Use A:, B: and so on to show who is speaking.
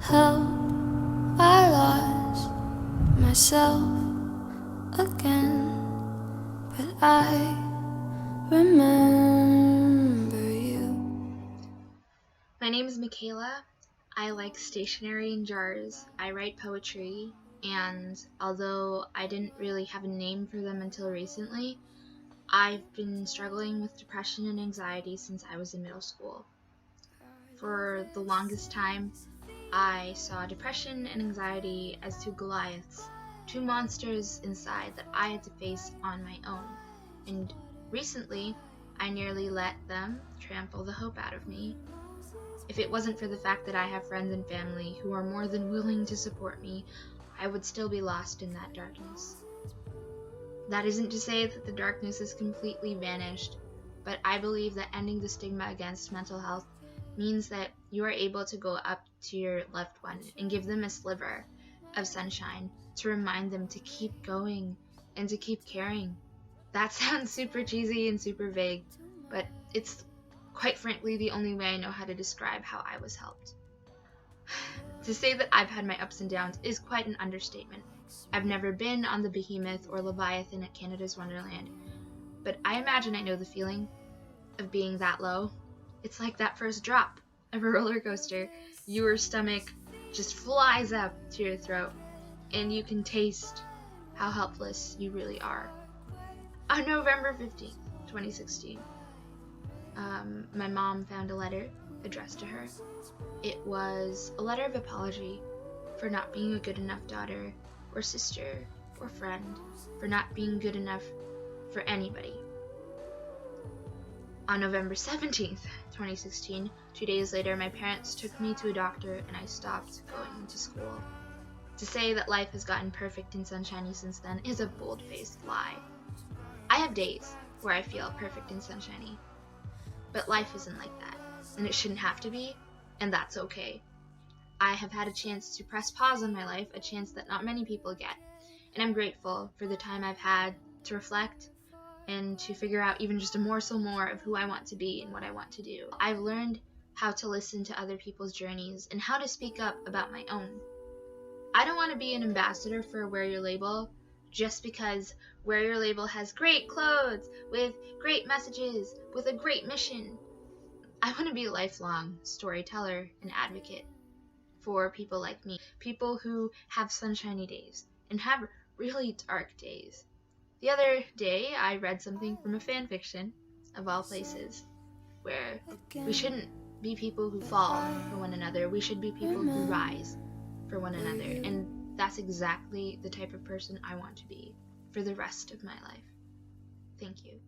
A: how I lost myself again, but I remember you.
B: My name is Michaela. I like stationery and jars. I write poetry, and although I didn't really have a name for them until recently, I've been struggling with depression and anxiety since I was in middle school. For the longest time, I saw depression and anxiety as two Goliaths, two monsters inside that I had to face on my own. And recently, I nearly let them trample the hope out of me. If it wasn't for the fact that I have friends and family who are more than willing to support me, I would still be lost in that darkness. That isn't to say that the darkness has completely vanished, but I believe that ending the stigma against mental health means that you are able to go up to your loved one and give them a sliver of sunshine to remind them to keep going and to keep caring. That sounds super cheesy and super vague, but it's quite frankly the only way I know how to describe how I was helped. To say that I've had my ups and downs is quite an understatement. I've never been on the Behemoth or Leviathan at Canada's Wonderland, but I imagine I know the feeling of being that low. It's like that first drop of a roller coaster. Your stomach just flies up to your throat, and you can taste how helpless you really are. On November 15th, 2016, my mom found a letter addressed to her. It was a letter of apology for not being a good enough daughter or sister or friend, for not being good enough for anybody. On November 17th, 2016, 2 days later, my parents took me to a doctor and I stopped going to school. To say that life has gotten perfect and sunshiny since then is a bold-faced lie. I have days where I feel perfect and sunshiny, but life isn't like that, and it shouldn't have to be, and that's okay. I have had a chance to press pause on my life, a chance that not many people get, and I'm grateful for the time I've had to reflect and to figure out even just a morsel more of who I want to be and what I want to do. I've learned how to listen to other people's journeys and how to speak up about my own. I don't want to be an ambassador for Wear Your Label just because Wear Your Label has great clothes with great messages with a great mission. I want to be a lifelong storyteller and advocate for people like me, people who have sunshiny days and have really dark days. The other day, I read something from a fan fiction, of all places, where we shouldn't be people who fall for one another. We should be people who rise for one another. And that's exactly the type of person I want to be for the rest of my life. Thank you.